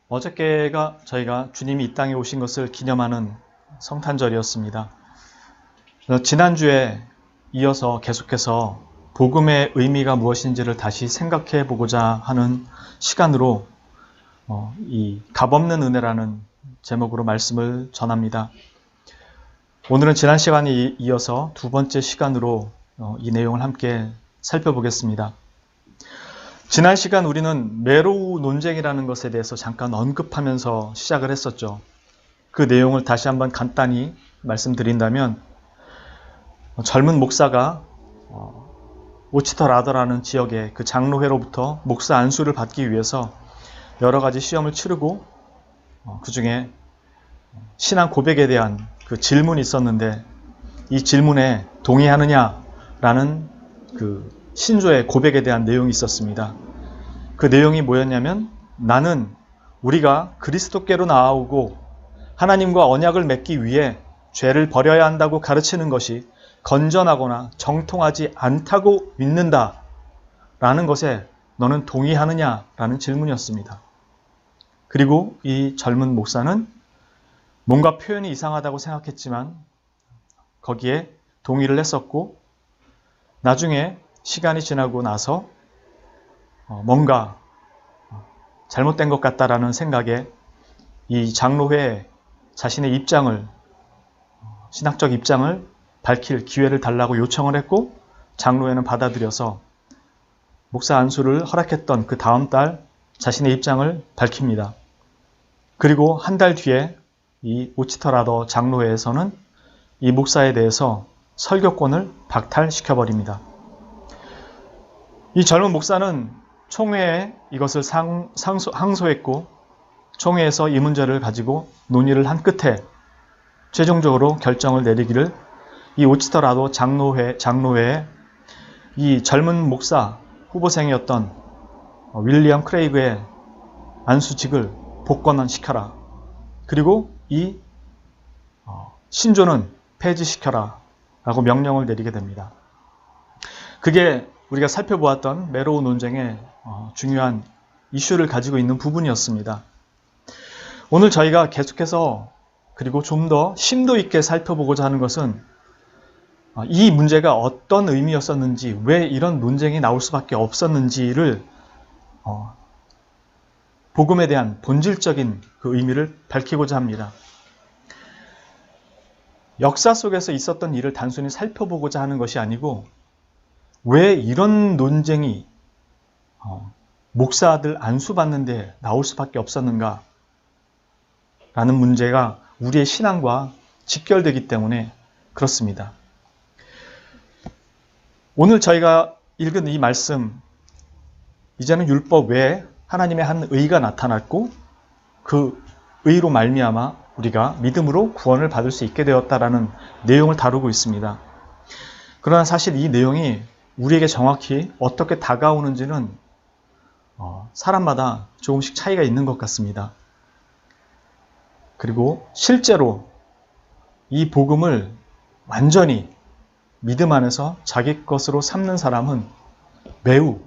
어저께가 저희가 주님이 이 땅에 오신 것을 기념하는 성탄절이었습니다. 지난주에 이어서 계속해서 복음의 의미가 무엇인지를 다시 생각해 보고자 하는 시간으로 이 값없는 은혜라는 제목으로 말씀을 전합니다. 오늘은 지난 시간에 이어서 두 번째 시간으로 이 내용을 함께 살펴보겠습니다. 지난 시간 우리는 메로우 논쟁이라는 것에 대해서 잠깐 언급하면서 시작을 했었죠. 그 내용을 다시 한번 간단히 말씀드린다면, 젊은 목사가 오치터 라더라는 지역의 그 장로회로부터 목사 안수를 받기 위해서 여러 가지 시험을 치르고 그 중에 신앙 고백에 대한 그 질문이 있었는데, 이 질문에 동의하느냐라는 그 신조의 고백에 대한 내용이 있었습니다. 그 내용이 뭐였냐면, 나는 우리가 그리스도께로 나아오고 하나님과 언약을 맺기 위해 죄를 버려야 한다고 가르치는 것이 건전하거나 정통하지 않다고 믿는다 라는 것에 너는 동의하느냐라는 질문이었습니다. 그리고 이 젊은 목사는 뭔가 표현이 이상하다고 생각했지만 거기에 동의를 했었고, 나중에 시간이 지나고 나서 뭔가 잘못된 것 같다라는 생각에 이 장로회에 자신의 입장을, 신학적 입장을 밝힐 기회를 달라고 요청을 했고, 장로회는 받아들여서 목사 안수를 허락했던 그 다음 달 자신의 입장을 밝힙니다. 그리고 한 달 뒤에 이 오치터 라더 장로회에서는 이 목사에 대해서 설교권을 박탈시켜버립니다. 이 젊은 목사는 총회에 이것을 항소했고, 총회에서 이 문제를 가지고 논의를 한 끝에 최종적으로 결정을 내리기를, 이 오치터 라더 장로회에 이 젊은 목사 후보생이었던 윌리엄 크레이그의 안수직을 복권시켜라. 그리고 이 신조는 폐지시켜라 라고 명령을 내리게 됩니다. 그게 우리가 살펴보았던 메로우 논쟁의 중요한 이슈를 가지고 있는 부분이었습니다. 오늘 저희가 계속해서 그리고 좀 더 심도 있게 살펴보고자 하는 것은 이 문제가 어떤 의미였었는지, 왜 이런 논쟁이 나올 수밖에 없었는지를 복음에 대한 본질적인 그 의미를 밝히고자 합니다. 역사 속에서 있었던 일을 단순히 살펴보고자 하는 것이 아니고, 왜 이런 논쟁이 목사들 안수받는데 나올 수밖에 없었는가 라는 문제가 우리의 신앙과 직결되기 때문에 그렇습니다. 오늘 저희가 읽은 이 말씀, 이제는 율법 외에 하나님의 한 의가 나타났고, 그 의로 말미암아 우리가 믿음으로 구원을 받을 수 있게 되었다라는 내용을 다루고 있습니다. 그러나 사실 이 내용이 우리에게 정확히 어떻게 다가오는지는 사람마다 조금씩 차이가 있는 것 같습니다. 그리고 실제로 이 복음을 완전히 믿음 안에서 자기 것으로 삼는 사람은 매우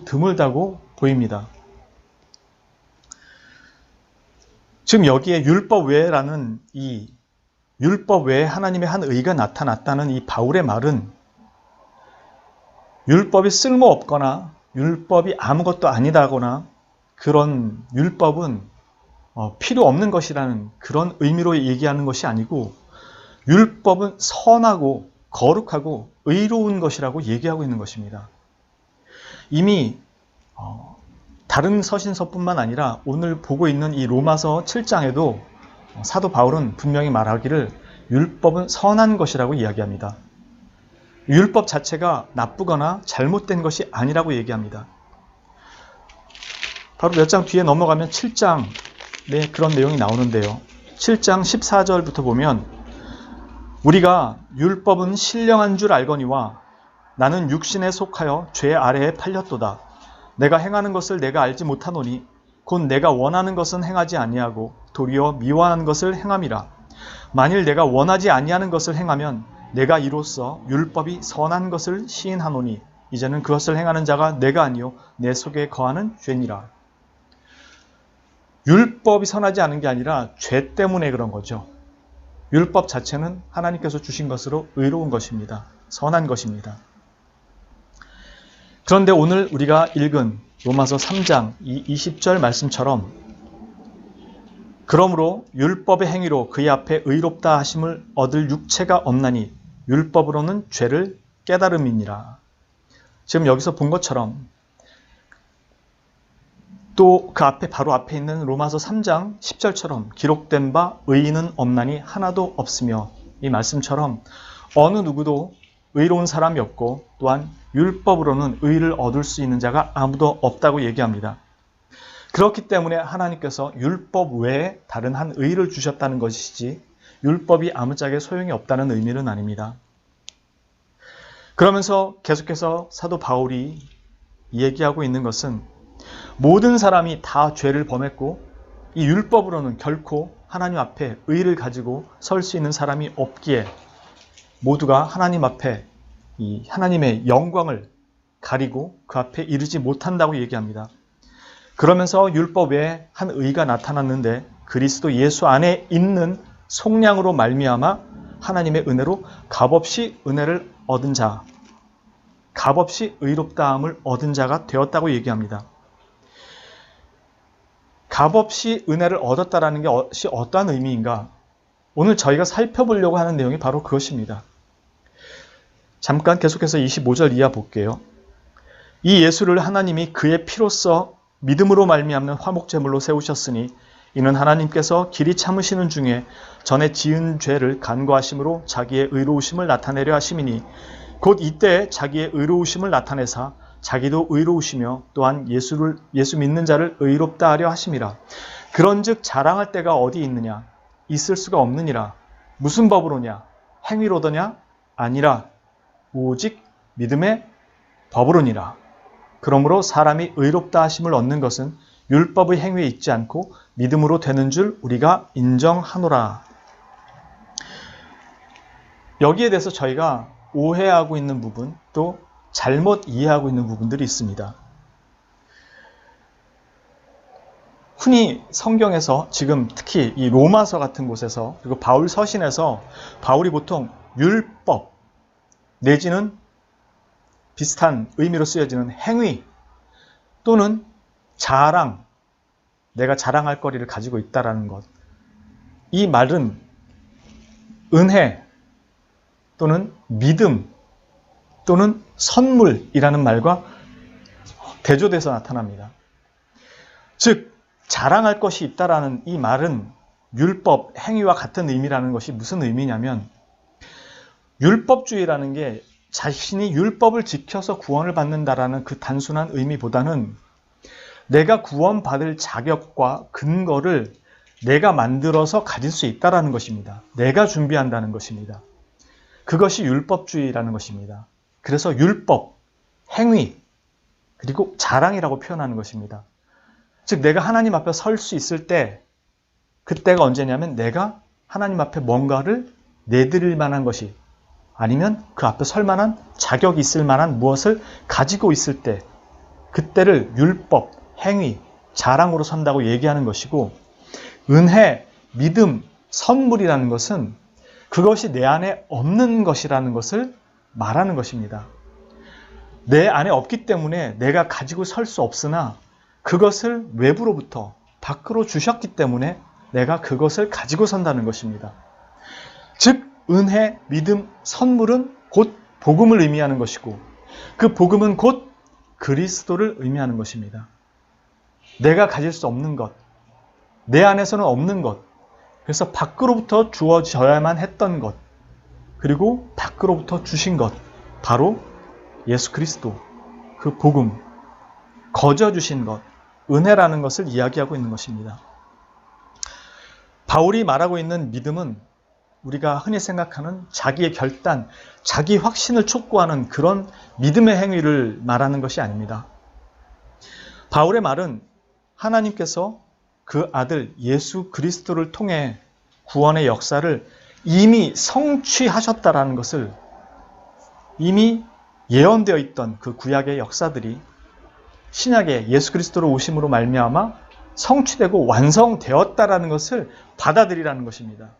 드물다고 보입니다. 지금 여기에 율법 외라는 이 율법 외에 하나님의 한 의가 나타났다는 이 바울의 말은, 율법이 쓸모없거나 율법이 아무것도 아니다거나 그런 율법은 필요 없는 것이라는 그런 의미로 얘기하는 것이 아니고, 율법은 선하고 거룩하고 의로운 것이라고 얘기하고 있는 것입니다. 이미 다른 서신서뿐만 아니라 오늘 보고 있는 이 로마서 7장에도 사도 바울은 분명히 말하기를 율법은 선한 것이라고 이야기합니다. 율법 자체가 나쁘거나 잘못된 것이 아니라고 얘기합니다. 바로 몇 장 뒤에 넘어가면 7장에 그런 내용이 나오는데요. 7장 14절부터 보면, 우리가 율법은 신령한 줄 알거니와 나는 육신에 속하여 죄 아래에 팔렸도다. 내가 행하는 것을 내가 알지 못하노니 곧 내가 원하는 것은 행하지 아니하고 도리어 미워하는 것을 행함이라. 만일 내가 원하지 아니하는 것을 행하면 내가 이로써 율법이 선한 것을 시인하노니 이제는 그것을 행하는 자가 내가 아니요 내 속에 거하는 죄니라. 율법이 선하지 않은 게 아니라 죄 때문에 그런 거죠. 율법 자체는 하나님께서 주신 것으로 의로운 것입니다. 선한 것입니다. 그런데 오늘 우리가 읽은 로마서 3장 이 20절 말씀처럼 그러므로 율법의 행위로 그의 앞에 의롭다 하심을 얻을 육체가 없나니 율법으로는 죄를 깨달음이니라. 지금 여기서 본 것처럼 또 그 앞에 바로 앞에 있는 로마서 3장 10절처럼 기록된 바 의인은 없나니 하나도 없으며 이 말씀처럼 어느 누구도 의로운 사람이 없고 또한 율법으로는 의를 얻을 수 있는 자가 아무도 없다고 얘기합니다. 그렇기 때문에 하나님께서 율법 외에 다른 한 의를 주셨다는 것이지 율법이 아무짝에 소용이 없다는 의미는 아닙니다. 그러면서 계속해서 사도 바울이 얘기하고 있는 것은 모든 사람이 다 죄를 범했고 이 율법으로는 결코 하나님 앞에 의를 가지고 설 수 있는 사람이 없기에 모두가 하나님 앞에 이 하나님의 영광을 가리고 그 앞에 이르지 못한다고 얘기합니다. 그러면서 율법 외에 한 의가 나타났는데 그리스도 예수 안에 있는 속량으로 말미암아 하나님의 은혜로 값없이 은혜를 얻은 자, 값없이 의롭다함을 얻은 자가 되었다고 얘기합니다. 값없이 은혜를 얻었다라는 것이 어떠한 의미인가? 오늘 저희가 살펴보려고 하는 내용이 바로 그것입니다. 잠깐 계속해서 25절 이하 볼게요. 이 예수를 하나님이 그의 피로써 믿음으로 말미암는 화목제물로 세우셨으니 이는 하나님께서 길이 참으시는 중에 전에 지은 죄를 간과하심으로 자기의 의로우심을 나타내려 하심이니 곧 이때 자기의 의로우심을 나타내사 자기도 의로우시며 또한 예수 믿는 자를 의롭다 하려 하심이라. 그런즉 자랑할 때가 어디 있느냐? 있을 수가 없느니라. 무슨 법으로냐? 행위로더냐? 아니라 오직 믿음의 법으로니라. 그러므로 사람이 의롭다 하심을 얻는 것은 율법의 행위에 있지 않고 믿음으로 되는 줄 우리가 인정하노라. 여기에 대해서 저희가 오해하고 있는 부분, 또 잘못 이해하고 있는 부분들이 있습니다. 흔히 성경에서 지금 특히 이 로마서 같은 곳에서 그리고 바울 서신에서 바울이 보통 율법 내지는 비슷한 의미로 쓰여지는 행위 또는 자랑, 내가 자랑할 거리를 가지고 있다라는 것. 이 말은 은혜 또는 믿음 또는 선물이라는 말과 대조돼서 나타납니다. 즉, 자랑할 것이 있다라는 이 말은 율법, 행위와 같은 의미라는 것이 무슨 의미냐면 율법주의라는 게 자신이 율법을 지켜서 구원을 받는다라는 그 단순한 의미보다는 내가 구원받을 자격과 근거를 내가 만들어서 가질 수 있다라는 것입니다. 내가 준비한다는 것입니다. 그것이 율법주의라는 것입니다. 그래서 율법, 행위, 그리고 자랑이라고 표현하는 것입니다. 즉 내가 하나님 앞에 설 수 있을 때 그때가 언제냐면 내가 하나님 앞에 뭔가를 내드릴 만한 것이 아니면 그 앞에 설 만한 자격이 있을 만한 무엇을 가지고 있을 때 그때를 율법, 행위, 자랑으로 선다고 얘기하는 것이고 은혜, 믿음, 선물이라는 것은 그것이 내 안에 없는 것이라는 것을 말하는 것입니다. 내 안에 없기 때문에 내가 가지고 설 수 없으나 그것을 외부로부터 밖으로 주셨기 때문에 내가 그것을 가지고 선다는 것입니다. 즉 은혜, 믿음, 선물은 곧 복음을 의미하는 것이고 그 복음은 곧 그리스도를 의미하는 것입니다. 내가 가질 수 없는 것, 내 안에서는 없는 것, 그래서 밖으로부터 주어져야만 했던 것, 그리고 밖으로부터 주신 것, 바로 예수 그리스도, 그 복음, 거저 주신 것, 은혜라는 것을 이야기하고 있는 것입니다. 바울이 말하고 있는 믿음은 우리가 흔히 생각하는 자기의 결단, 자기 확신을 촉구하는 그런 믿음의 행위를 말하는 것이 아닙니다. 바울의 말은 하나님께서 그 아들 예수 그리스도를 통해 구원의 역사를 이미 성취하셨다라는 것을 이미 예언되어 있던 그 구약의 역사들이 신약의 예수 그리스도로 오심으로 말미암아 성취되고 완성되었다라는 것을 받아들이라는 것입니다.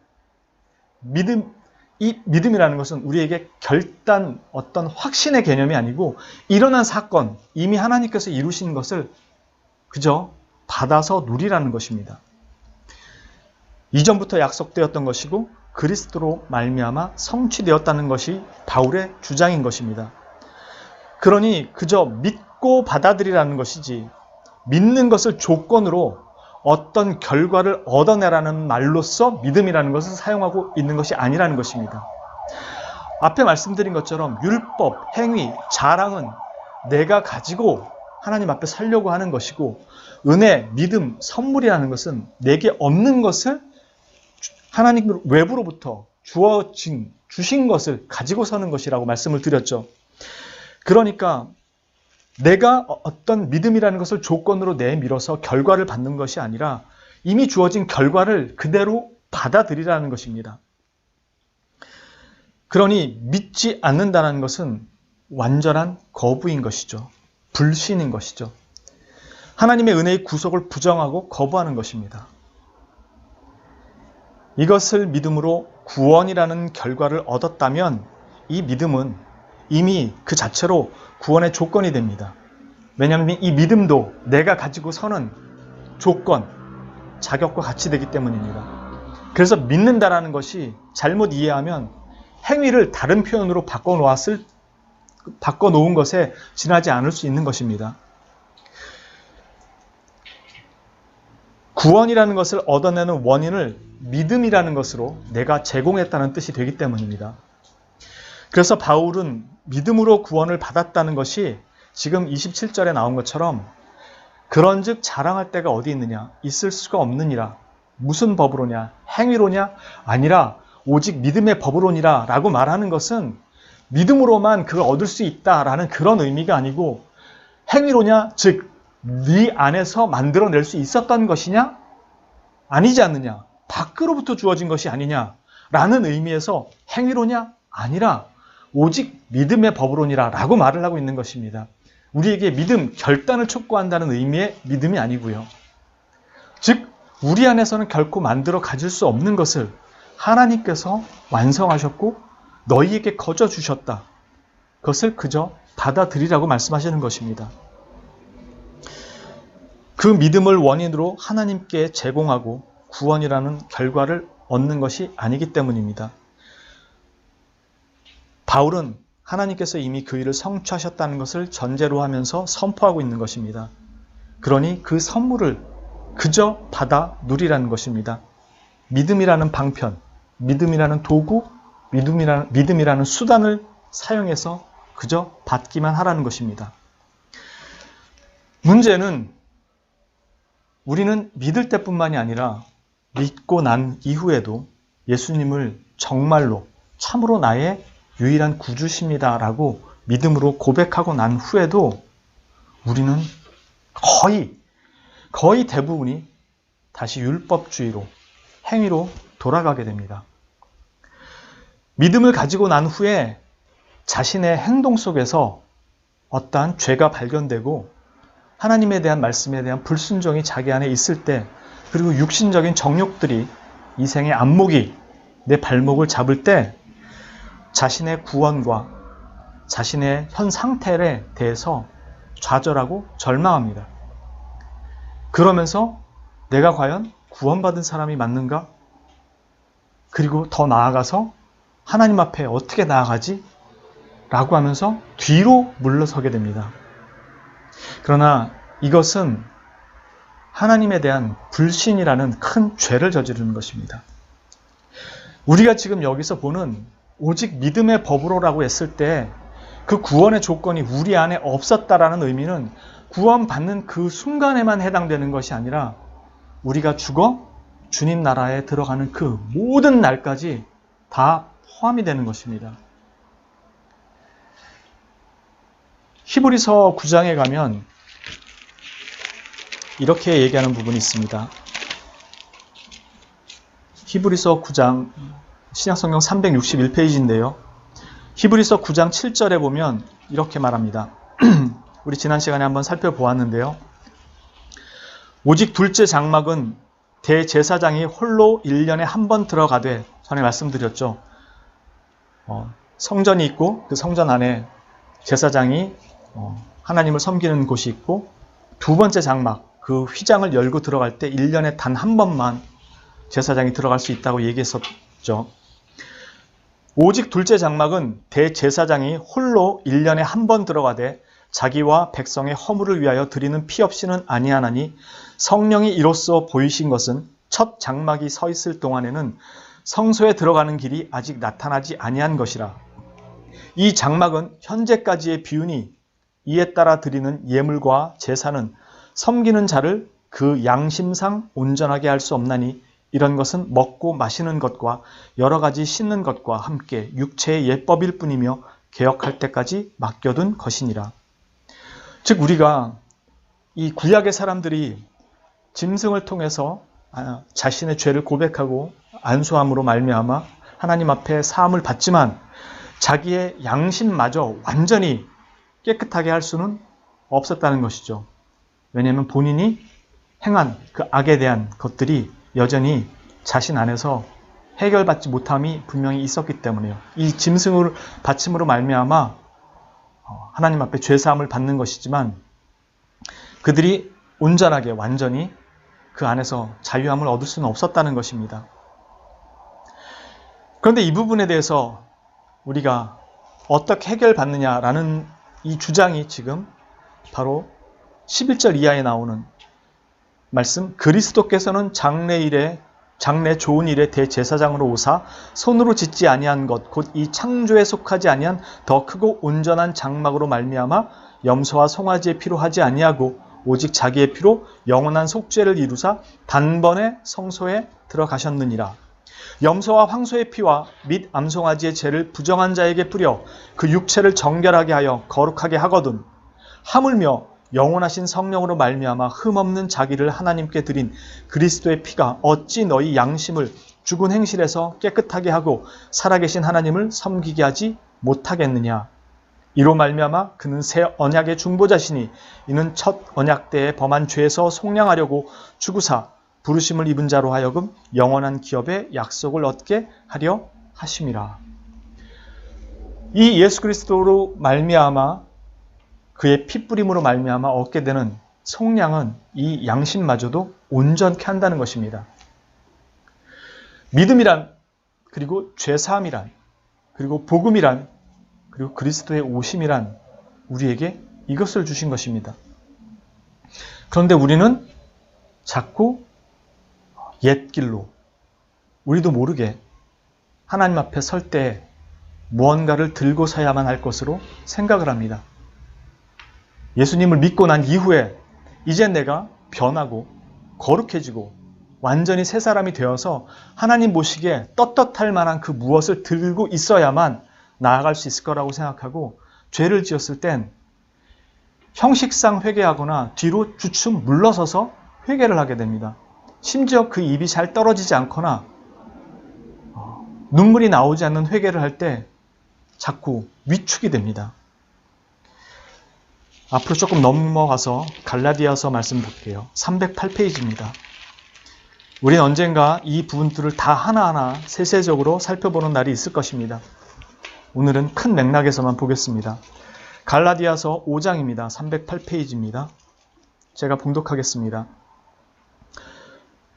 이 믿음이라는 것은 우리에게 결단, 어떤 확신의 개념이 아니고 일어난 사건, 이미 하나님께서 이루신 것을 그저 받아서 누리라는 것입니다. 이전부터 약속되었던 것이고 그리스도로 말미암아 성취되었다는 것이 바울의 주장인 것입니다. 그러니 그저 믿고 받아들이라는 것이지 믿는 것을 조건으로 어떤 결과를 얻어내라는 말로써 믿음이라는 것을 사용하고 있는 것이 아니라는 것입니다. 앞에 말씀드린 것처럼 율법, 행위, 자랑은 내가 가지고 하나님 앞에 서려고 하는 것이고 은혜, 믿음, 선물이라는 것은 내게 없는 것을 하나님 외부로부터 주신 것을 가지고 서는 것이라고 말씀을 드렸죠. 그러니까 내가 어떤 믿음이라는 것을 조건으로 내밀어서 결과를 받는 것이 아니라 이미 주어진 결과를 그대로 받아들이라는 것입니다. 그러니 믿지 않는다는 것은 완전한 거부인 것이죠. 불신인 것이죠. 하나님의 은혜의 구속을 부정하고 거부하는 것입니다. 이것을 믿음으로 구원이라는 결과를 얻었다면 이 믿음은 이미 그 자체로 구원의 조건이 됩니다. 왜냐하면 이 믿음도 내가 가지고 서는 조건, 자격과 같이 되기 때문입니다. 그래서 믿는다라는 것이 잘못 이해하면 행위를 다른 표현으로 바꿔놓은 것에 지나지 않을 수 있는 것입니다. 구원이라는 것을 얻어내는 원인을 믿음이라는 것으로 내가 제공했다는 뜻이 되기 때문입니다. 그래서 바울은 믿음으로 구원을 받았다는 것이 지금 27절에 나온 것처럼 그런즉 자랑할 때가 어디 있느냐? 있을 수가 없느니라. 무슨 법으로냐? 행위로냐? 아니라 오직 믿음의 법으로니라 라고 말하는 것은 믿음으로만 그걸 얻을 수 있다라는 그런 의미가 아니고 행위로냐? 즉 네 안에서 만들어낼 수 있었던 것이냐? 아니지 않느냐? 밖으로부터 주어진 것이 아니냐? 라는 의미에서 행위로냐? 아니라 오직 믿음의 법으로니라 라고 말을 하고 있는 것입니다. 우리에게 믿음, 결단을 촉구한다는 의미의 믿음이 아니고요. 즉 우리 안에서는 결코 만들어 가질 수 없는 것을 하나님께서 완성하셨고 너희에게 거저 주셨다. 그것을 그저 받아들이라고 말씀하시는 것입니다. 그 믿음을 원인으로 하나님께 제공하고 구원이라는 결과를 얻는 것이 아니기 때문입니다. 바울은 하나님께서 이미 그 일을 성취하셨다는 것을 전제로 하면서 선포하고 있는 것입니다. 그러니 그 선물을 그저 받아 누리라는 것입니다. 믿음이라는 방편, 믿음이라는 도구, 믿음이라는 수단을 사용해서 그저 받기만 하라는 것입니다. 문제는 우리는 믿을 때뿐만이 아니라 믿고 난 이후에도 예수님을 정말로 참으로 나의 유일한 구주십니다 라고 믿음으로 고백하고 난 후에도 우리는 거의 대부분이 다시 율법주의로, 행위로 돌아가게 됩니다. 믿음을 가지고 난 후에 자신의 행동 속에서 어떠한 죄가 발견되고 하나님에 대한 말씀에 대한 불순종이 자기 안에 있을 때, 그리고 육신적인 정욕들이 이 생의 안목이 내 발목을 잡을 때 자신의 구원과 자신의 현 상태에 대해서 좌절하고 절망합니다. 그러면서 내가 과연 구원받은 사람이 맞는가? 그리고 더 나아가서 하나님 앞에 어떻게 나아가지? 라고 하면서 뒤로 물러서게 됩니다. 그러나 이것은 하나님에 대한 불신이라는 큰 죄를 저지르는 것입니다. 우리가 지금 여기서 보는 오직 믿음의 법으로라고 했을 때 그 구원의 조건이 우리 안에 없었다라는 의미는 구원받는 그 순간에만 해당되는 것이 아니라 우리가 죽어 주님 나라에 들어가는 그 모든 날까지 다 포함이 되는 것입니다. 히브리서 9장에 가면 이렇게 얘기하는 부분이 있습니다. 히브리서 9장 신약성경 361페이지인데요. 히브리서 9장 7절에 보면 이렇게 말합니다. 우리 지난 시간에 한번 살펴보았는데요. 오직 둘째 장막은 대제사장이 홀로 1년에 한 번 들어가되, 전에 말씀드렸죠. 성전이 있고 그 성전 안에 제사장이 하나님을 섬기는 곳이 있고, 두 번째 장막, 그 휘장을 열고 들어갈 때 1년에 단 한 번만 제사장이 들어갈 수 있다고 얘기했었죠. 오직 둘째 장막은 대제사장이 홀로 1년에 한 번 들어가되 자기와 백성의 허물을 위하여 드리는 피 없이는 아니하나니, 성령이 이로써 보이신 것은 첫 장막이 서 있을 동안에는 성소에 들어가는 길이 아직 나타나지 아니한 것이라. 이 장막은 현재까지의 비유니, 이에 따라 드리는 예물과 제사는 섬기는 자를 그 양심상 온전하게 할 수 없나니, 이런 것은 먹고 마시는 것과 여러 가지 씻는 것과 함께 육체의 예법일 뿐이며 개혁할 때까지 맡겨둔 것이니라. 즉, 우리가 이 구약의 사람들이 짐승을 통해서 자신의 죄를 고백하고 안수함으로 말미암아 하나님 앞에 사함을 받지만, 자기의 양심마저 완전히 깨끗하게 할 수는 없었다는 것이죠. 왜냐하면 본인이 행한 그 악에 대한 것들이 여전히 자신 안에서 해결받지 못함이 분명히 있었기 때문에요. 이 짐승을 바침으로 말미암아 하나님 앞에 죄사함을 받는 것이지만, 그들이 온전하게 완전히 그 안에서 자유함을 얻을 수는 없었다는 것입니다. 그런데 이 부분에 대해서 우리가 어떻게 해결받느냐라는 이 주장이 지금 바로 11절 이하에 나오는 말씀, 그리스도께서는 장래 좋은 일에 대제사장으로 오사 손으로 짓지 아니한 것 곧 이 창조에 속하지 아니한 더 크고 온전한 장막으로 말미암아 염소와 송아지의 피로 하지 아니하고 오직 자기의 피로 영원한 속죄를 이루사 단번에 성소에 들어가셨느니라. 염소와 황소의 피와 및 암송아지의 죄를 부정한 자에게 뿌려 그 육체를 정결하게 하여 거룩하게 하거든, 하물며 영원하신 성령으로 말미암아 흠없는 자기를 하나님께 드린 그리스도의 피가 어찌 너희 양심을 죽은 행실에서 깨끗하게 하고 살아계신 하나님을 섬기게 하지 못하겠느냐. 이로 말미암아 그는 새 언약의 중보자시니, 이는 첫 언약 때에 범한 죄에서 속량하려고 죽으사 부르심을 입은 자로 하여금 영원한 기업의 약속을 얻게 하려 하심이라. 이 예수 그리스도로 말미암아 그의 피뿌림으로 말미암아 얻게 되는 속량은 이 양심마저도 온전케 한다는 것입니다. 믿음이란, 그리고 죄사함이란, 그리고 복음이란, 그리고 그리스도의 오심이란 우리에게 이것을 주신 것입니다. 그런데 우리는 자꾸 옛길로 우리도 모르게 하나님 앞에 설 때 무언가를 들고 서야만 할 것으로 생각을 합니다. 예수님을 믿고 난 이후에 이제 내가 변하고 거룩해지고 완전히 새 사람이 되어서 하나님 보시기에 떳떳할 만한 그 무엇을 들고 있어야만 나아갈 수 있을 거라고 생각하고, 죄를 지었을 땐 형식상 회개하거나 뒤로 주춤 물러서서 회개를 하게 됩니다. 심지어 그 입이 잘 떨어지지 않거나 눈물이 나오지 않는 회개를 할 때 자꾸 위축이 됩니다. 앞으로 조금 넘어가서 갈라디아서 말씀 볼게요. 308페이지입니다. 우리는 언젠가 이 부분들을 다 하나하나 세세적으로 살펴보는 날이 있을 것입니다. 오늘은 큰 맥락에서만 보겠습니다. 갈라디아서 5장입니다. 308페이지입니다. 제가 봉독하겠습니다.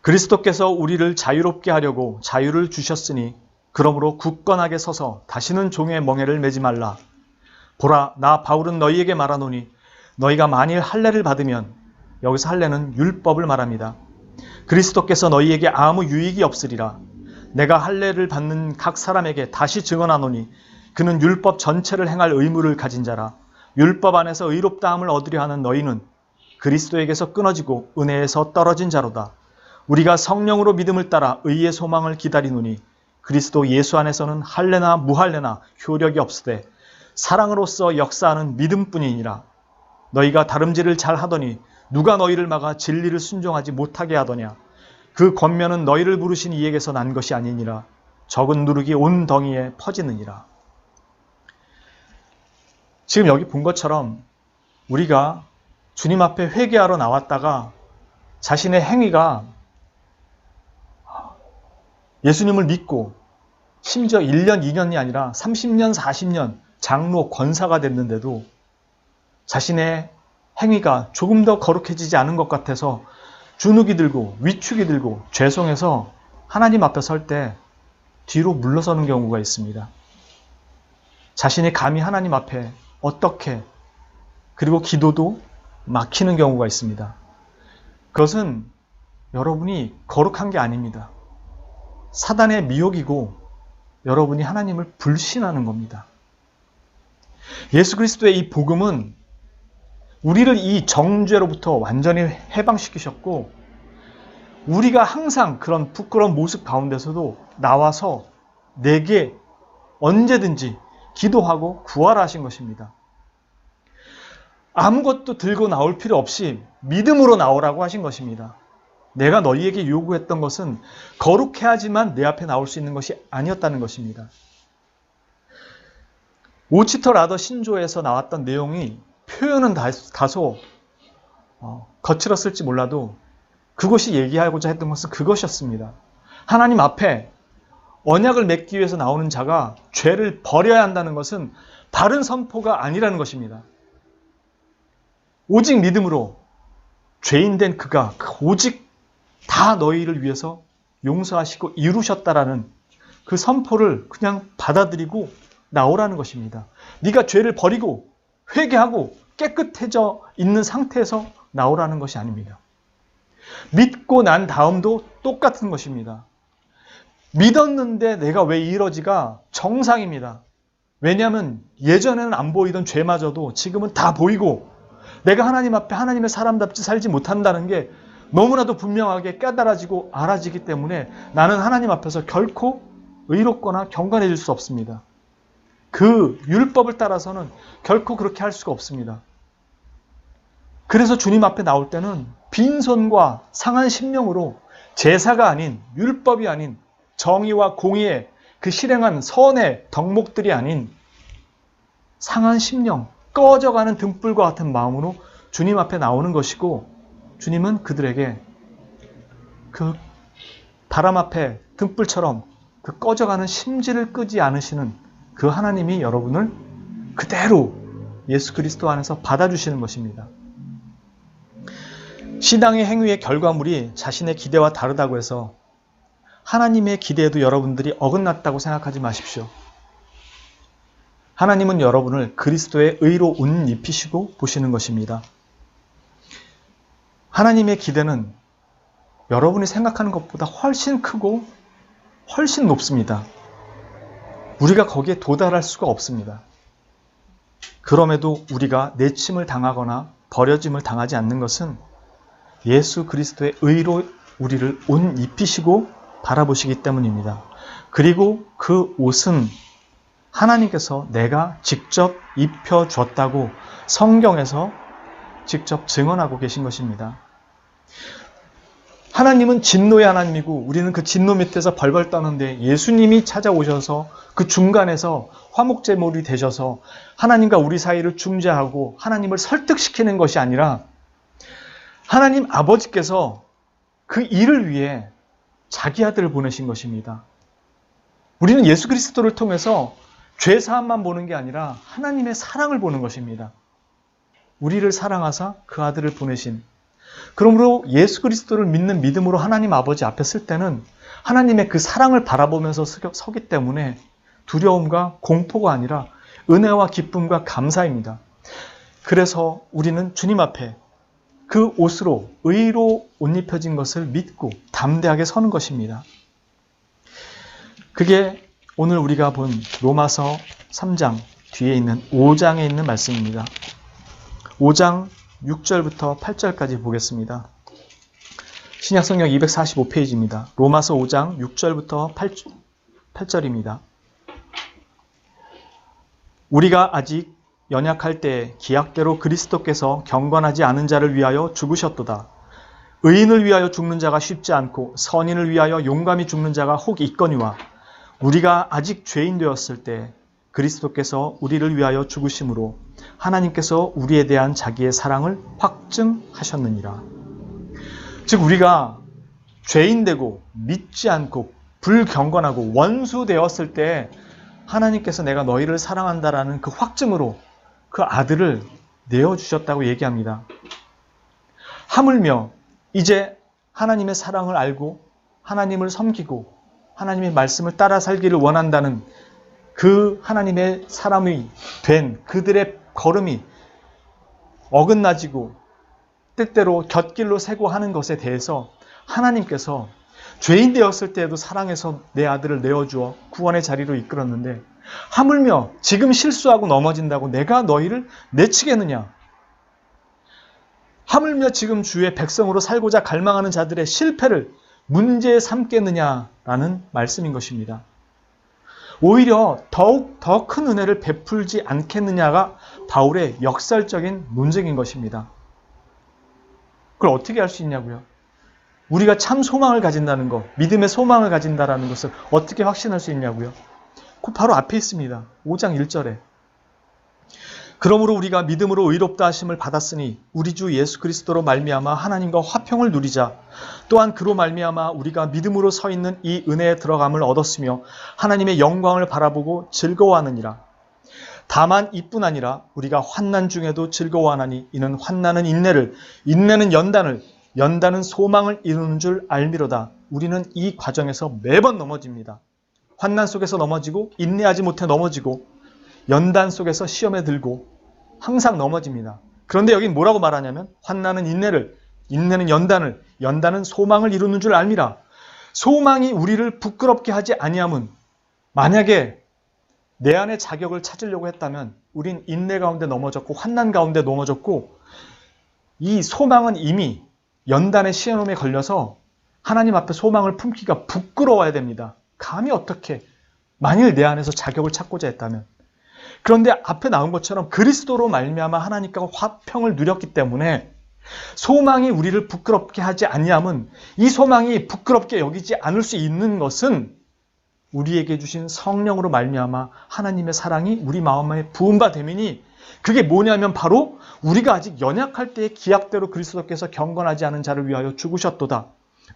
그리스도께서 우리를 자유롭게 하려고 자유를 주셨으니 그러므로 굳건하게 서서 다시는 종의 멍에를 매지 말라. 보라, 나 바울은 너희에게 말하노니 너희가 만일 할례를 받으면, 여기서 할례는 율법을 말합니다. 그리스도께서 너희에게 아무 유익이 없으리라. 내가 할례를 받는 각 사람에게 다시 증언하노니 그는 율법 전체를 행할 의무를 가진 자라. 율법 안에서 의롭다함을 얻으려 하는 너희는 그리스도에게서 끊어지고 은혜에서 떨어진 자로다. 우리가 성령으로 믿음을 따라 의의 소망을 기다리노니 그리스도 예수 안에서는 할례나 무할례나 효력이 없으되 사랑으로서 역사하는 믿음뿐이니라. 너희가 다름질을 잘 하더니 누가 너희를 막아 진리를 순종하지 못하게 하더냐. 그 권면은 너희를 부르신 이에게서 난 것이 아니니라. 적은 누룩이 온 덩이에 퍼지느니라. 지금 여기 본 것처럼 우리가 주님 앞에 회개하러 나왔다가 자신의 행위가 예수님을 믿고 심지어 1년, 2년이 아니라 30년, 40년 장로, 권사가 됐는데도 자신의 행위가 조금 더 거룩해지지 않은 것 같아서 주눅이 들고 위축이 들고 죄송해서 하나님 앞에 설 때 뒤로 물러서는 경우가 있습니다. 자신이 감히 하나님 앞에 어떻게 그리고 기도도 막히는 경우가 있습니다. 그것은 여러분이 거룩한 게 아닙니다. 사단의 미혹이고 여러분이 하나님을 불신하는 겁니다. 예수 그리스도의 이 복음은 우리를 이 정죄로부터 완전히 해방시키셨고 우리가 항상 그런 부끄러운 모습 가운데서도 나와서 내게 언제든지 기도하고 구하라 하신 것입니다. 아무것도 들고 나올 필요 없이 믿음으로 나오라고 하신 것입니다. 내가 너희에게 요구했던 것은 거룩해야지만 내 앞에 나올 수 있는 것이 아니었다는 것입니다. 오치터 라더 신조에서 나왔던 내용이 표현은 다소 거칠었을지 몰라도 그것이 얘기하고자 했던 것은 그것이었습니다. 하나님 앞에 언약을 맺기 위해서 나오는 자가 죄를 버려야 한다는 것은 바른 선포가 아니라는 것입니다. 오직 믿음으로 죄인된 그가 오직 다 너희를 위해서 용서하시고 이루셨다라는 그 선포를 그냥 받아들이고 나오라는 것입니다. 네가 죄를 버리고 회개하고 깨끗해져 있는 상태에서 나오라는 것이 아닙니다. 믿고 난 다음도 똑같은 것입니다. 믿었는데 내가 왜 이러지가 정상입니다. 왜냐하면 예전에는 안 보이던 죄마저도 지금은 다 보이고 내가 하나님 앞에 하나님의 사람답지 살지 못한다는 게 너무나도 분명하게 깨달아지고 알아지기 때문에 나는 하나님 앞에서 결코 의롭거나 경건해질 수 없습니다. 그 율법을 따라서는 결코 그렇게 할 수가 없습니다. 그래서 주님 앞에 나올 때는 빈손과 상한 심령으로 제사가 아닌 율법이 아닌 정의와 공의의 그 실행한 선의 덕목들이 아닌 상한 심령, 꺼져가는 등불과 같은 마음으로 주님 앞에 나오는 것이고 주님은 그들에게 그 바람 앞에 등불처럼 그 꺼져가는 심지를 끄지 않으시는 그 하나님이 여러분을 그대로 예수 그리스도 안에서 받아주시는 것입니다. 신앙의 행위의 결과물이 자신의 기대와 다르다고 해서 하나님의 기대에도 여러분들이 어긋났다고 생각하지 마십시오. 하나님은 여러분을 그리스도의 의로 옷 입히시고 보시는 것입니다. 하나님의 기대는 여러분이 생각하는 것보다 훨씬 크고 훨씬 높습니다. 우리가 거기에 도달할 수가 없습니다. 그럼에도 우리가 내침을 당하거나 버려짐을 당하지 않는 것은 예수 그리스도의 의로 우리를 옷 입히시고 바라보시기 때문입니다. 그리고 그 옷은 하나님께서 내가 직접 입혀줬다고 성경에서 직접 증언하고 계신 것입니다. 하나님은 진노의 하나님이고 우리는 그 진노 밑에서 벌벌 떠는데 예수님이 찾아오셔서 그 중간에서 화목제물이 되셔서 하나님과 우리 사이를 중재하고 하나님을 설득시키는 것이 아니라 하나님 아버지께서 그 일을 위해 자기 아들을 보내신 것입니다. 우리는 예수 그리스도를 통해서 죄사함만 보는 게 아니라 하나님의 사랑을 보는 것입니다. 우리를 사랑하사 그 아들을 보내신. 그러므로 예수 그리스도를 믿는 믿음으로 하나님 아버지 앞에 쓸 때는 하나님의 그 사랑을 바라보면서 서기 때문에 두려움과 공포가 아니라 은혜와 기쁨과 감사입니다. 그래서 우리는 주님 앞에 그 옷으로 의로 옷 입혀진 것을 믿고 담대하게 서는 것입니다. 그게 오늘 우리가 본 로마서 3장 뒤에 있는 5장에 있는 말씀입니다. 5장 6절부터 8절까지 보겠습니다. 신약성경 245페이지입니다. 로마서 5장 6절부터 8절입니다. 우리가 아직 연약할 때 기약대로 그리스도께서 경건하지 않은 자를 위하여 죽으셨도다. 의인을 위하여 죽는 자가 쉽지 않고 선인을 위하여 용감히 죽는 자가 혹 있거니와 우리가 아직 죄인 되었을 때 그리스도께서 우리를 위하여 죽으심으로 하나님께서 우리에 대한 자기의 사랑을 확증하셨느니라. 즉 우리가 죄인되고 믿지 않고 불경건하고 원수 되었을 때 하나님께서 내가 너희를 사랑한다라는 그 확증으로 그 아들을 내어주셨다고 얘기합니다. 하물며 이제 하나님의 사랑을 알고 하나님을 섬기고 하나님의 말씀을 따라 살기를 원한다는 그 하나님의 사람이 된 그들의 걸음이 어긋나지고 때때로 곁길로 새고 하는 것에 대해서 하나님께서 죄인 되었을 때에도 사랑해서 내 아들을 내어주어 구원의 자리로 이끌었는데 하물며 지금 실수하고 넘어진다고 내가 너희를 내치겠느냐? 하물며 지금 주의 백성으로 살고자 갈망하는 자들의 실패를 문제 삼겠느냐라는 말씀인 것입니다. 오히려 더욱 더 큰 은혜를 베풀지 않겠느냐가 바울의 역설적인 논쟁인 것입니다. 그걸 어떻게 할 수 있냐고요? 우리가 참 소망을 가진다는 것, 믿음의 소망을 가진다는 것을 어떻게 확신할 수 있냐고요? 그 바로 앞에 있습니다. 5장 1절에. 그러므로 우리가 믿음으로 의롭다 하심을 받았으니 우리 주 예수 그리스도로 말미암아 하나님과 화평을 누리자. 또한 그로 말미암아 우리가 믿음으로 서 있는 이 은혜에 들어감을 얻었으며 하나님의 영광을 바라보고 즐거워하느니라. 다만 이뿐 아니라 우리가 환난 중에도 즐거워하나니 이는 환난은 인내를, 인내는 연단을, 연단은 소망을 이루는 줄 알미로다. 우리는 이 과정에서 매번 넘어집니다. 환난 속에서 넘어지고 인내하지 못해 넘어지고 연단 속에서 시험에 들고 항상 넘어집니다. 그런데 여긴 뭐라고 말하냐면 환난은 인내를, 인내는 연단을, 연단은 소망을 이루는 줄 알미라. 소망이 우리를 부끄럽게 하지 아니함은 만약에 내 안에 자격을 찾으려고 했다면 우린 인내 가운데 넘어졌고 환난 가운데 넘어졌고 이 소망은 이미 연단의 시험에 걸려서 하나님 앞에 소망을 품기가 부끄러워야 됩니다. 감히 어떻게 만일 내 안에서 자격을 찾고자 했다면. 그런데 앞에 나온 것처럼 그리스도로 말미암아 하나님과 화평을 누렸기 때문에 소망이 우리를 부끄럽게 하지 아니함은 이 소망이 부끄럽게 여기지 않을 수 있는 것은 우리에게 주신 성령으로 말미암아 하나님의 사랑이 우리 마음에 부음바 됨이니 그게 뭐냐면 바로 우리가 아직 연약할 때의 기약대로 그리스도께서 경건하지 않은 자를 위하여 죽으셨도다.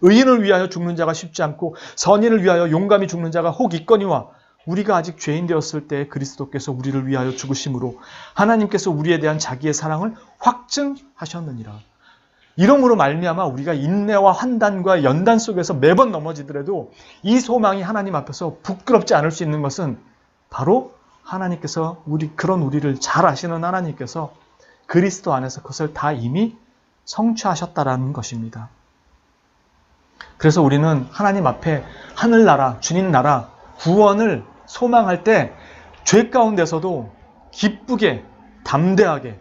의인을 위하여 죽는 자가 쉽지 않고 선인을 위하여 용감히 죽는 자가 혹 있거니와 우리가 아직 죄인 되었을 때 그리스도께서 우리를 위하여 죽으심으로 하나님께서 우리에 대한 자기의 사랑을 확증하셨느니라. 이러므로 말미암아 우리가 인내와 환단과 연단 속에서 매번 넘어지더라도 이 소망이 하나님 앞에서 부끄럽지 않을 수 있는 것은 바로 하나님께서 그런 우리를 잘 아시는 하나님께서 그리스도 안에서 그것을 다 이미 성취하셨다라는 것입니다. 그래서 우리는 하나님 앞에 하늘나라, 주님 나라, 구원을 소망할 때 죄 가운데서도 기쁘게, 담대하게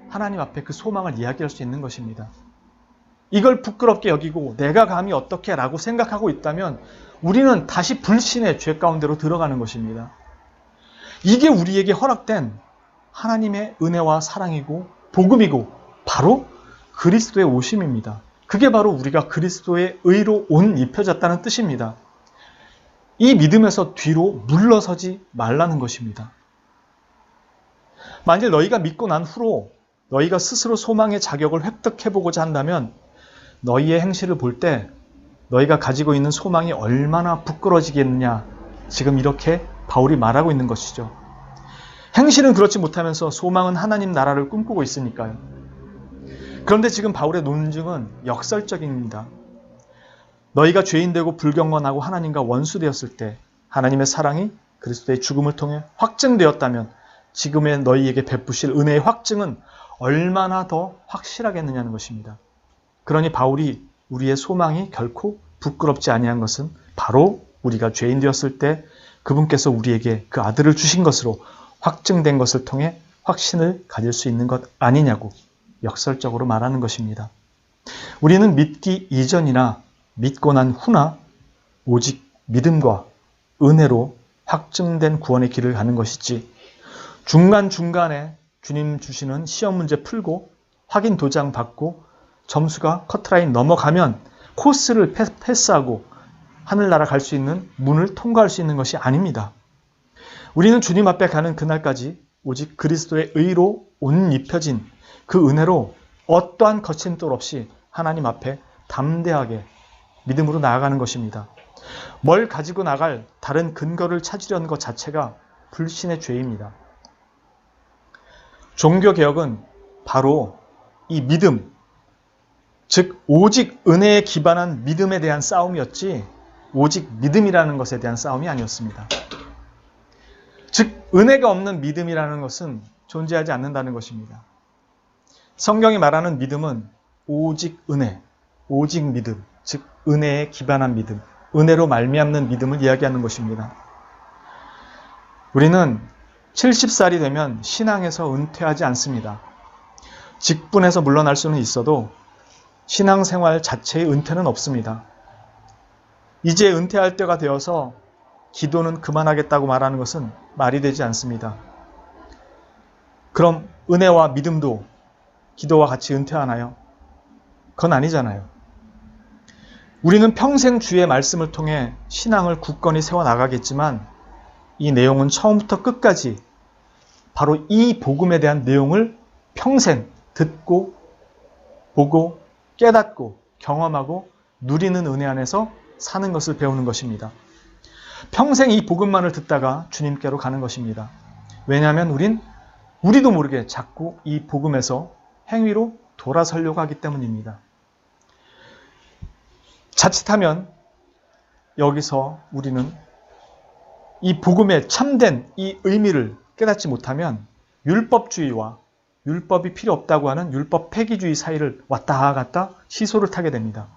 하나님 앞에 그 소망을 이야기할 수 있는 것입니다. 이걸 부끄럽게 여기고 내가 감히 어떻게 라고 생각하고 있다면 우리는 다시 불신의 죄 가운데로 들어가는 것입니다. 이게 우리에게 허락된 하나님의 은혜와 사랑이고 복음이고 바로 그리스도의 오심입니다. 그게 바로 우리가 그리스도의 의로 옷 입혀졌다는 뜻입니다. 이 믿음에서 뒤로 물러서지 말라는 것입니다. 만일 너희가 믿고 난 후로 너희가 스스로 소망의 자격을 획득해보고자 한다면 너희의 행실을 볼 때 너희가 가지고 있는 소망이 얼마나 부끄러지겠느냐 지금 이렇게 바울이 말하고 있는 것이죠. 행실은 그렇지 못하면서 소망은 하나님 나라를 꿈꾸고 있으니까요. 그런데 지금 바울의 논증은 역설적입니다. 너희가 죄인되고 불경건하고 하나님과 원수되었을 때 하나님의 사랑이 그리스도의 죽음을 통해 확증되었다면 지금의 너희에게 베푸실 은혜의 확증은 얼마나 더 확실하겠느냐는 것입니다. 그러니 바울이 우리의 소망이 결코 부끄럽지 아니한 것은 바로 우리가 죄인 되었을 때 그분께서 우리에게 그 아들을 주신 것으로 확증된 것을 통해 확신을 가질 수 있는 것 아니냐고 역설적으로 말하는 것입니다. 우리는 믿기 이전이나 믿고 난 후나 오직 믿음과 은혜로 확증된 구원의 길을 가는 것이지 중간중간에 주님 주시는 시험 문제 풀고 확인 도장 받고 점수가 커트라인 넘어가면 코스를 패스하고 하늘나라 갈 수 있는 문을 통과할 수 있는 것이 아닙니다. 우리는 주님 앞에 가는 그날까지 오직 그리스도의 의로 옷 입혀진 그 은혜로 어떠한 거친 돌 없이 하나님 앞에 담대하게 믿음으로 나아가는 것입니다. 뭘 가지고 나갈 다른 근거를 찾으려는 것 자체가 불신의 죄입니다. 종교개혁은 바로 이 믿음, 즉 오직 은혜에 기반한 믿음에 대한 싸움이었지 오직 믿음이라는 것에 대한 싸움이 아니었습니다. 즉 은혜가 없는 믿음이라는 것은 존재하지 않는다는 것입니다. 성경이 말하는 믿음은 오직 은혜, 오직 믿음, 즉 은혜에 기반한 믿음, 은혜로 말미암는 믿음을 이야기하는 것입니다. 우리는 70살이 되면 신앙에서 은퇴하지 않습니다. 직분에서 물러날 수는 있어도 신앙생활 자체의 은퇴는 없습니다. 이제 은퇴할 때가 되어서 기도는 그만하겠다고 말하는 것은 말이 되지 않습니다. 그럼 은혜와 믿음도 기도와 같이 은퇴하나요? 그건 아니잖아요. 우리는 평생 주의 말씀을 통해 신앙을 굳건히 세워나가겠지만 이 내용은 처음부터 끝까지 바로 이 복음에 대한 내용을 평생 듣고 보고 깨닫고 경험하고 누리는 은혜 안에서 사는 것을 배우는 것입니다. 평생 이 복음만을 듣다가 주님께로 가는 것입니다. 왜냐하면 우리도 모르게 자꾸 이 복음에서 행위로 돌아서려고 하기 때문입니다. 자칫하면 여기서 우리는 이 복음의 참된 이 의미를 깨닫지 못하면 율법주의와 율법이 필요 없다고 하는 율법 폐기주의 사이를 왔다 갔다 시소를 타게 됩니다.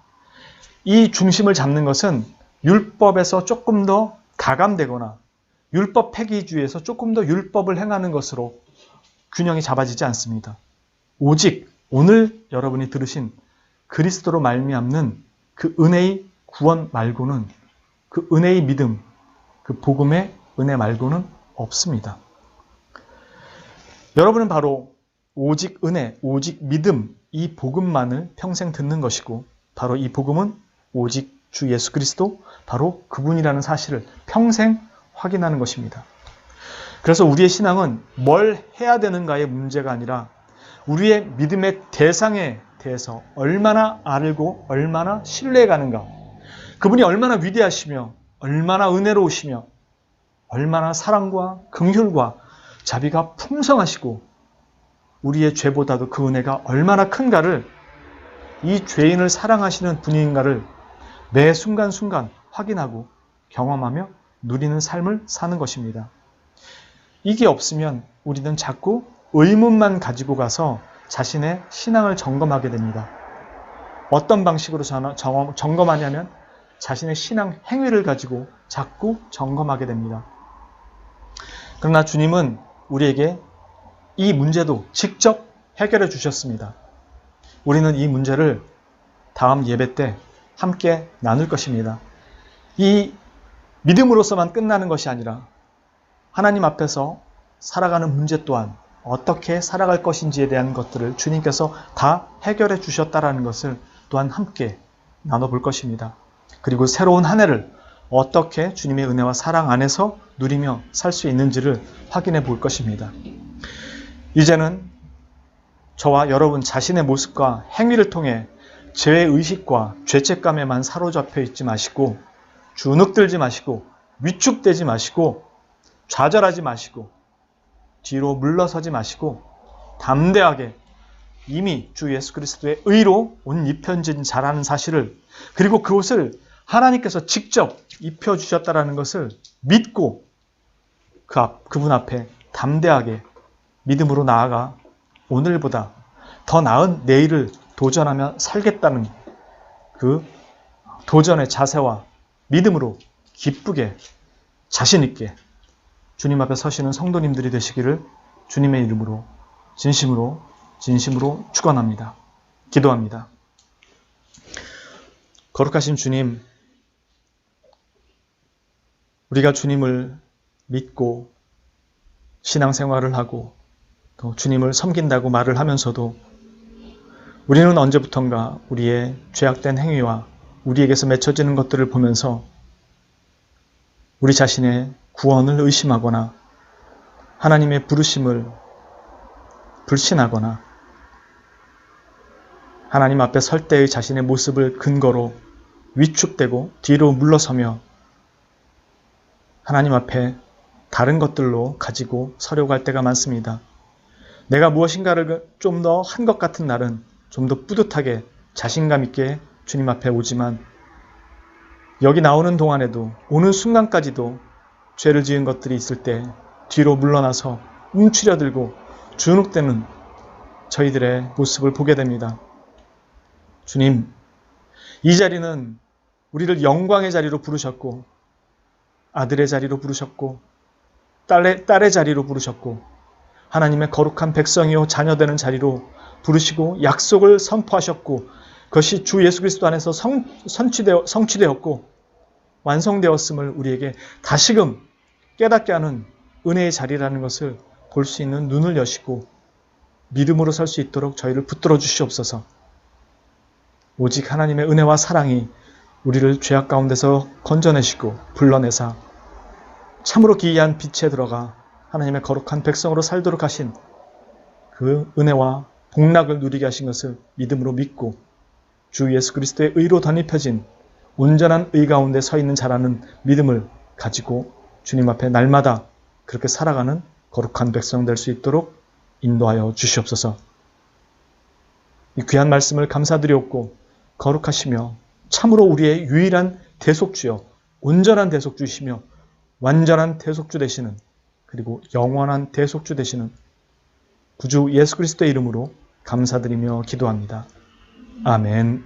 이 중심을 잡는 것은 율법에서 조금 더 가감되거나 율법 폐기주의에서 조금 더 율법을 행하는 것으로 균형이 잡아지지 않습니다. 오직 오늘 여러분이 들으신 그리스도로 말미암는 그 은혜의 구원 말고는 그 은혜의 믿음, 그 복음의 은혜 말고는 없습니다. 여러분은 바로 오직 은혜, 오직 믿음, 이 복음만을 평생 듣는 것이고 바로 이 복음은 오직 주 예수 그리스도, 바로 그분이라는 사실을 평생 확인하는 것입니다. 그래서 우리의 신앙은 뭘 해야 되는가의 문제가 아니라 우리의 믿음의 대상에 대해서 얼마나 알고 얼마나 신뢰해 가는가, 그분이 얼마나 위대하시며 얼마나 은혜로우시며 얼마나 사랑과 긍휼과 자비가 풍성하시고 우리의 죄보다도 그 은혜가 얼마나 큰가를, 이 죄인을 사랑하시는 분인가를 매 순간순간 확인하고 경험하며 누리는 삶을 사는 것입니다. 이게 없으면 우리는 자꾸 의문만 가지고 가서 자신의 신앙을 점검하게 됩니다. 어떤 방식으로 점검하냐면 자신의 신앙 행위를 가지고 자꾸 점검하게 됩니다. 그러나 주님은 우리에게 이 문제도 직접 해결해 주셨습니다. 우리는 이 문제를 다음 예배 때 함께 나눌 것입니다. 이 믿음으로서만 끝나는 것이 아니라 하나님 앞에서 살아가는 문제 또한 어떻게 살아갈 것인지에 대한 것들을 주님께서 다 해결해 주셨다라는 것을 또한 함께 나눠볼 것입니다. 그리고 새로운 한 해를 어떻게 주님의 은혜와 사랑 안에서 누리며 살 수 있는지를 확인해 볼 것입니다. 이제는 저와 여러분 자신의 모습과 행위를 통해 죄의식과 죄책감에만 사로잡혀 있지 마시고 주눅들지 마시고 위축되지 마시고 좌절하지 마시고 뒤로 물러서지 마시고 담대하게 이미 주 예수 그리스도의 의로 옷 입혀진 자라는 사실을, 그리고 그것을 하나님께서 직접 입혀주셨다는 것을 믿고 그분 앞에 담대하게 믿음으로 나아가 오늘보다 더 나은 내일을 도전하며 살겠다는 그 도전의 자세와 믿음으로 기쁘게 자신 있게 주님 앞에 서시는 성도님들이 되시기를 주님의 이름으로 진심으로 축원합니다. 기도합니다. 거룩하신 주님, 우리가 주님을 믿고 신앙생활을 하고 또 주님을 섬긴다고 말을 하면서도 우리는 언제부턴가 우리의 죄악된 행위와 우리에게서 맺혀지는 것들을 보면서 우리 자신의 구원을 의심하거나 하나님의 부르심을 불신하거나 하나님 앞에 설 때의 자신의 모습을 근거로 위축되고 뒤로 물러서며 하나님 앞에 다른 것들로 가지고 서려고 할 때가 많습니다. 내가 무엇인가를 좀 더 한 것 같은 날은 좀 더 뿌듯하게 자신감 있게 주님 앞에 오지만 여기 나오는 동안에도 오는 순간까지도 죄를 지은 것들이 있을 때 뒤로 물러나서 움츠려들고 주눅대는 저희들의 모습을 보게 됩니다. 주님, 이 자리는 우리를 영광의 자리로 부르셨고 아들의 자리로 부르셨고 딸의 자리로 부르셨고 하나님의 거룩한 백성이요 자녀되는 자리로 부르시고 약속을 선포하셨고 그것이 주 예수 그리스도 안에서 성취되었고 완성되었음을 우리에게 다시금 깨닫게 하는 은혜의 자리라는 것을 볼 수 있는 눈을 여시고 믿음으로 설 수 있도록 저희를 붙들어 주시옵소서. 오직 하나님의 은혜와 사랑이 우리를 죄악 가운데서 건져내시고 불러내사 참으로 기이한 빛에 들어가 하나님의 거룩한 백성으로 살도록 하신 그 은혜와 복락을 누리게 하신 것을 믿음으로 믿고 주 예수 그리스도의 의로 덧입혀진 온전한 의 가운데 서 있는 자라는 믿음을 가지고 주님 앞에 날마다 그렇게 살아가는 거룩한 백성 될 수 있도록 인도하여 주시옵소서. 이 귀한 말씀을 감사드리옵고 거룩하시며 참으로 우리의 유일한 대속주여 온전한 대속주이시며 완전한 대속주 되시는 그리고 영원한 대속주 되시는 구주 예수 그리스도의 이름으로 감사드리며 기도합니다. 아멘.